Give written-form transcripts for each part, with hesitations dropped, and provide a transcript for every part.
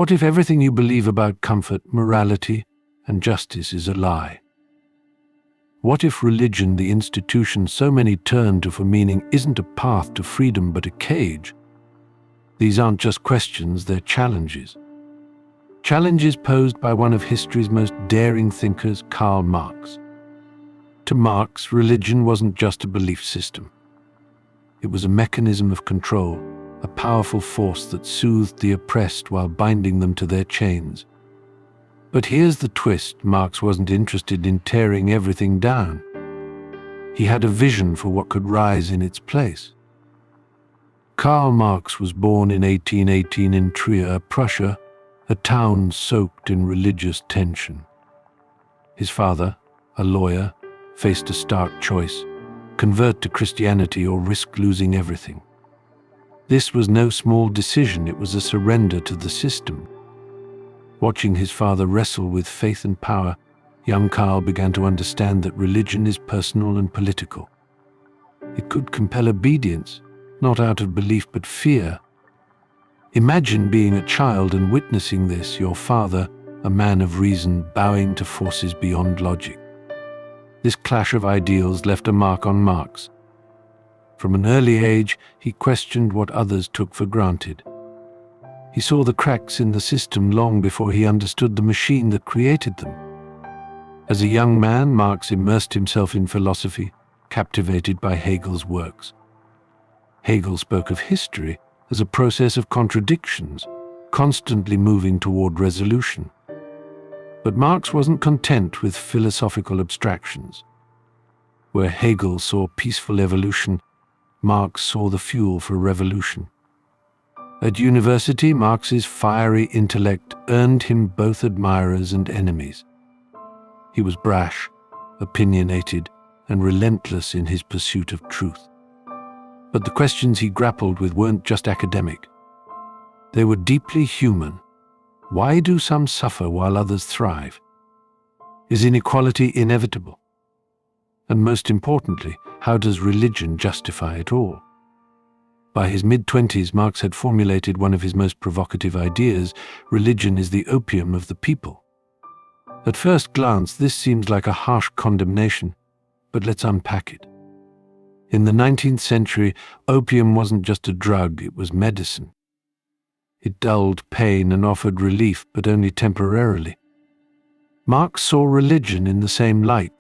What if everything you believe about comfort, morality, and justice is a lie? What if religion, the institution so many turn to for meaning, isn't a path to freedom but a cage? These aren't just questions, they're challenges. Challenges posed by one of history's most daring thinkers, Karl Marx. To Marx, religion wasn't just a belief system. It was a mechanism of control, a powerful force that soothed the oppressed while binding them to their chains. But here's the twist: Marx wasn't interested in tearing everything down. He had a vision for what could rise in its place. Karl Marx was born in 1818 in Trier, Prussia, a town soaked in religious tension. His father, a lawyer, faced a stark choice: convert to Christianity or risk losing everything. This was no small decision, it was a surrender to the system. Watching his father wrestle with faith and power, young Karl began to understand that religion is personal and political. It could compel obedience, not out of belief but fear. Imagine being a child and witnessing this, your father, a man of reason, bowing to forces beyond logic. This clash of ideals left a mark on Marx. From an early age, he questioned what others took for granted. He saw the cracks in the system long before he understood the machine that created them. As a young man, Marx immersed himself in philosophy, captivated by Hegel's works. Hegel spoke of history as a process of contradictions, constantly moving toward resolution. But Marx wasn't content with philosophical abstractions. Where Hegel saw peaceful evolution, Marx saw the fuel for revolution. At university, Marx's fiery intellect earned him both admirers and enemies. He was brash, opinionated, and relentless in his pursuit of truth. But the questions he grappled with weren't just academic. They were deeply human. Why do some suffer while others thrive? Is inequality inevitable? And most importantly, how does religion justify it all? By his mid-20s, Marx had formulated one of his most provocative ideas: religion is the opium of the people. At first glance, this seems like a harsh condemnation, but let's unpack it. In the 19th century, opium wasn't just a drug, it was medicine. It dulled pain and offered relief, but only temporarily. Marx saw religion in the same light.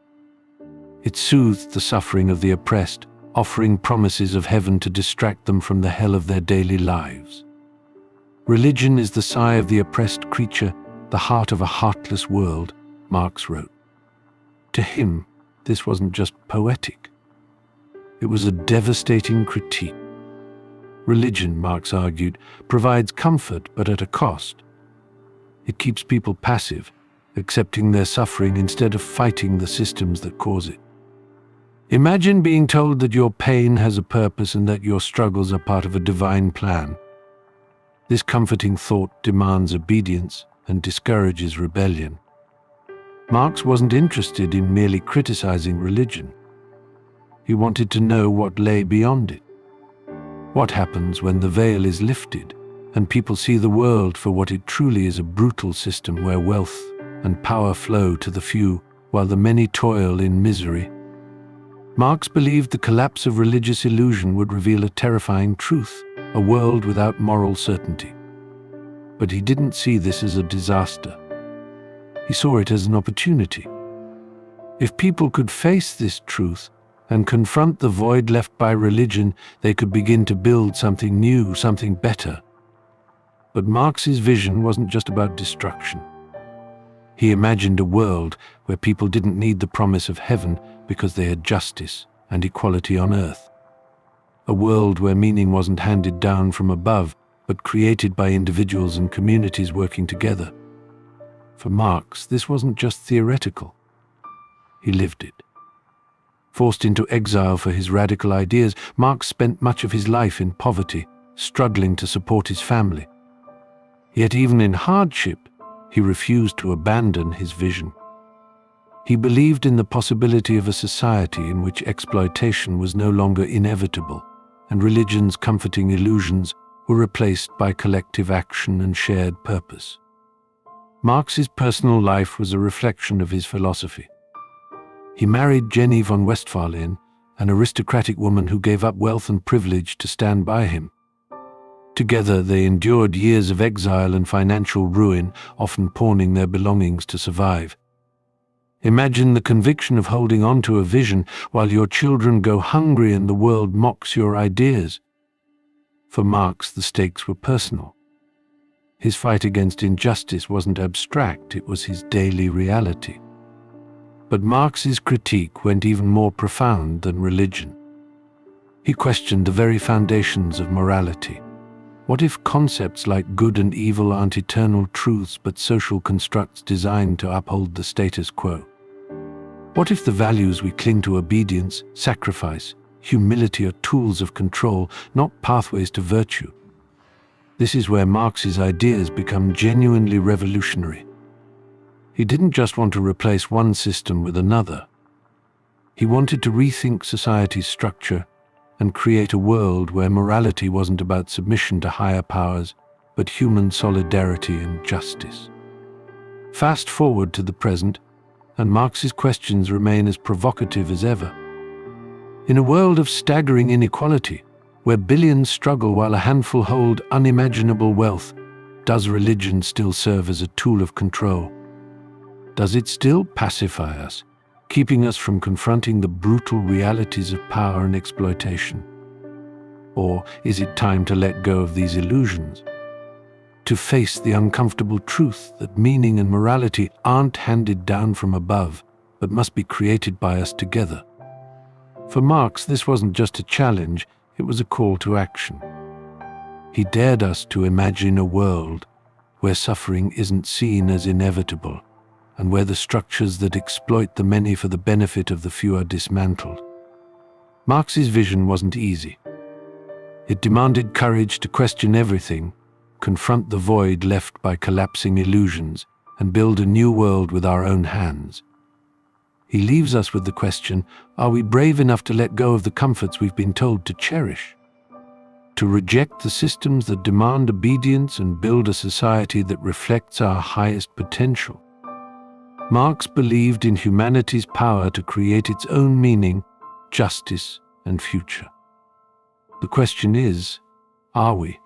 It soothed the suffering of the oppressed, offering promises of heaven to distract them from the hell of their daily lives. Religion is the sigh of the oppressed creature, the heart of a heartless world, Marx wrote. To him, this wasn't just poetic. It was a devastating critique. Religion, Marx argued, provides comfort but at a cost. It keeps people passive, accepting their suffering instead of fighting the systems that cause it. Imagine being told that your pain has a purpose and that your struggles are part of a divine plan. This comforting thought demands obedience and discourages rebellion. Marx wasn't interested in merely criticizing religion. He wanted to know what lay beyond it. What happens when the veil is lifted and people see the world for what it truly is: a brutal system where wealth and power flow to the few while the many toil in misery? Marx believed the collapse of religious illusion would reveal a terrifying truth: a world without moral certainty. But he didn't see this as a disaster. He saw it as an opportunity. If people could face this truth and confront the void left by religion, they could begin to build something new, something better. But Marx's vision wasn't just about destruction. He imagined a world where people didn't need the promise of heaven because they had justice and equality on earth. A world where meaning wasn't handed down from above, but created by individuals and communities working together. For Marx, this wasn't just theoretical. He lived it. Forced into exile for his radical ideas, Marx spent much of his life in poverty, struggling to support his family. Yet even in hardship, he refused to abandon his vision. He believed in the possibility of a society in which exploitation was no longer inevitable, and religion's comforting illusions were replaced by collective action and shared purpose. Marx's personal life was a reflection of his philosophy. He married Jenny von Westphalen, an aristocratic woman who gave up wealth and privilege to stand by him. Together they endured years of exile and financial ruin, often pawning their belongings to survive. Imagine the conviction of holding on to a vision while your children go hungry and the world mocks your ideas. For Marx, the stakes were personal. His fight against injustice wasn't abstract, it was his daily reality. But Marx's critique went even more profound than religion. He questioned the very foundations of morality. What if concepts like good and evil aren't eternal truths but social constructs designed to uphold the status quo? What if the values we cling to, obedience, sacrifice, humility, are tools of control, not pathways to virtue? This is where Marx's ideas become genuinely revolutionary. He didn't just want to replace one system with another. He wanted to rethink society's structure and create a world where morality wasn't about submission to higher powers, but human solidarity and justice. Fast forward to the present, and Marx's questions remain as provocative as ever. In a world of staggering inequality, where billions struggle while a handful hold unimaginable wealth, does religion still serve as a tool of control? Does it still pacify us, keeping us from confronting the brutal realities of power and exploitation? Or is it time to let go of these illusions? To face the uncomfortable truth that meaning and morality aren't handed down from above, but must be created by us together? For Marx, this wasn't just a challenge, it was a call to action. He dared us to imagine a world where suffering isn't seen as inevitable, and where the structures that exploit the many for the benefit of the few are dismantled. Marx's vision wasn't easy. It demanded courage to question everything, confront the void left by collapsing illusions, and build a new world with our own hands. He leaves us with the question, are we brave enough to let go of the comforts we've been told to cherish? To reject the systems that demand obedience and build a society that reflects our highest potential? Marx believed in humanity's power to create its own meaning, justice, and future. The question is, are we?